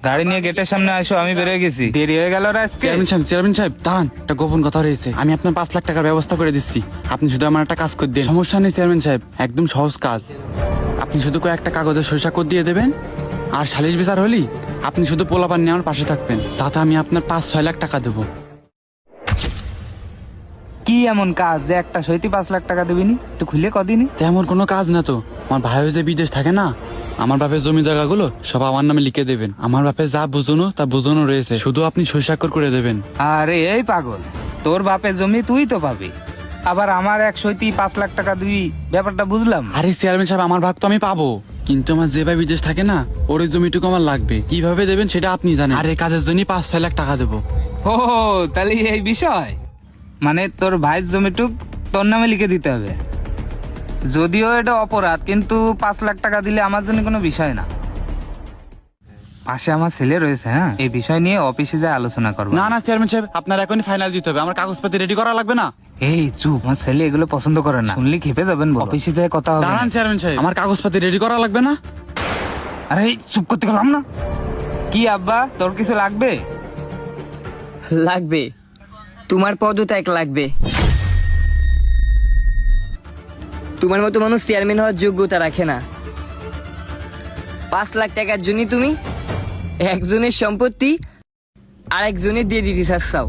গাড়ি নিয়ে গেটের সামনে আসো, আমি বেরিয়ে গেছি। দেরি হয়ে গেল আজকে। চেয়ারম্যান সাহেব দাঁড়ান, একটা গোপন কথা রয়েছে। আমি আপনার 5 লাখ টাকার ব্যবস্থা করে দিচ্ছি, আপনি শুধু আমার একটা কাজ করে দিন। সমস্যা নেই চেয়ারম্যান সাহেব, একদম সহজ কাজ। আপনি শুধু কয়েকটা কাগজে সইসাক্ষর দিয়ে দেবেন, আর সালিশ বিচার হলি আপনি শুধু পোলাপান নিয়ে আমার পাশে থাকবেন, তাতে আমি আপনার 5-6 লাখ টাকা দেবো। কি এমন কাজ যে একটা সইতি 5 লাখ টাকা দিবিনি? একটু খুলে কদিনই। তেমন কোনো কাজ না তো, আমার ভাই যে বিদেশ থাকে না, আমার বাপের জমি জায়গাগুলো সব আমার নামে লিখে দেবেন। আমার বাপের যা বুঝনো তা বুঝনো রয়েছে, শুধু আপনি সইসাক্ষর করে দেবেন। আরে এই পাগল, তোর বাপের জমি তুই তো পাবি, আবার আমার এক সইতি 5 লাখ টাকা দিবি, ব্যাপারটা বুঝলাম। আরে চেয়ারম্যান সাহেব, আমার ভাগ তো আমি পাবো, কিন্তু আমার যে ভাই বিদেশ থাকে না, ওর ওই জমিটুকু আমার লাগবে। কিভাবে দেবেন সেটা আপনি জানেন, আর এই কাজের জন্য 5-6 লাখ টাকা দেবো। ও তাহলে এই বিষয়, মানে তোর ভাইয়ের জমিটুক তোর নামে লিখে দিতে হবে। যদিও এটা অপরাধ, কিন্তু 5 লাখ টাকা দিলে আমার জন্য কোনো বিষয় না। পাশে আমার ছেলে রয়েছে, হ্যাঁ, এই বিষয় নিয়ে অফিসে যাই আলোচনা করবো। না না চেয়ারম্যান সাহেব, আপনার এখনই ফাইনাল দিতে হবে, আমার কাগজপাতি রেডি করা লাগবে না। এই চুপ, আমার ছেলে এগুলো পছন্দ করে না, শুনলি খেপে যাবেন। অফিসে যাই কথা হবে। দাঁড়ান চেয়ারম্যান সাহেব, আমার কাগজপাতি রেডি করা লাগবে না। আরে এই চুপ করতে গেলাম না। কি আব্বা, তোর কিছু লাগবে? লাগবে, তোমার পদত্যাগ লাগবে। তোমার মতো মানুষ চেয়ারম্যান হওয়ার যোগ্যতা রাখে না। 5 লাখ টাকার জন্য তুমি একজনের সম্পত্তি আর একজনের দিয়ে দিতে চাচ্ছাও,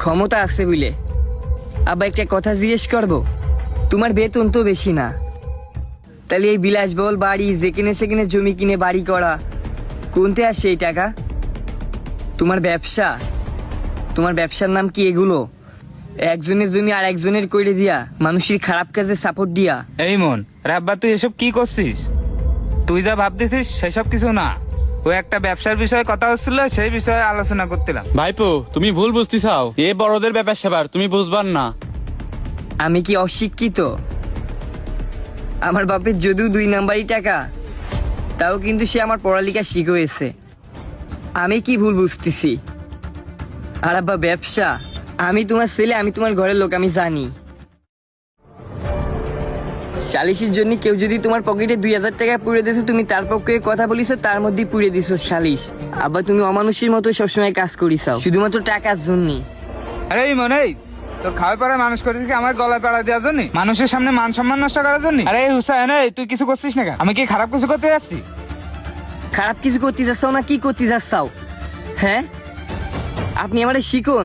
ক্ষমতা আছে বুঝলে। আবার একটা কথা জিজ্ঞেস করবো, তোমার বেতন তো বেশি না, তাহলে এই বিলাসবহুল বাড়ি, যেখানে সেখানে জমি কিনে বাড়ি করা, কোনতে আসে এই টাকা? তোমার ব্যবসা, তোমার ব্যবসার নাম কি এগুলো? একজনের জমি আর একজনের করে দিয়া, মানুষের খারাপ কাজে সাপোর্ট দিয়া। এই মন রাব্বা, তুই এসব কি করছিস? তুই যা ভাবতেছিস সেসব কিছু না। ও একটা ব্যবসার বিষয়ে কথা হচ্ছিল, সেই বিষয়ে আলোচনা করছিলাম। ভাইপো, তুমি ভুল বুঝতে চাও, এ বড়দের ব্যাপার সেবার, তুমি বুঝবার না। আমি কি অশিক্ষিত? আমার বাপের যদিও 2 নাম্বারই টাকা, তাও কিন্তু সে আমার পড়ালেখা শিখিয়েছে। আমি কি ভুল বুঝতেছি? আর আব্বা ব্যবসা, আমি তোমার ছেলে, আমি তোমার ঘরের লোক, আমি জানি। সালিশের জন্য কেউ যদি তোমার পকেটে 2000 টাকা পুড়ে দিয়েছে, তুমি তার পক্ষে কথা বলিছো, তার মধ্যেই পুড়ে দিছো সালিশ। আবার তুমি অমানুষের মতো সবসময় কাজ করিসাও, শুধুমাত্র টাকার জন্য। আরে এই মন, এই তোর খাওয়াই পাড়ায় মানুষ করেছিস কি আমার গলায় পাড়া দেওয়ার জন্য? মানুষের সামনে মান সম্মান নষ্ট করার জন্য? আরে এই হুসাইন, এই তুই কিছু করছিস না কেন? আমি কি খারাপ কিছু করতে যাচ্ছি? খারাপ কিছু করতে যাচ্ছাও না কি করতে যাচ্ছাও? হ্যাঁ, আপনি আমারে শিখুন।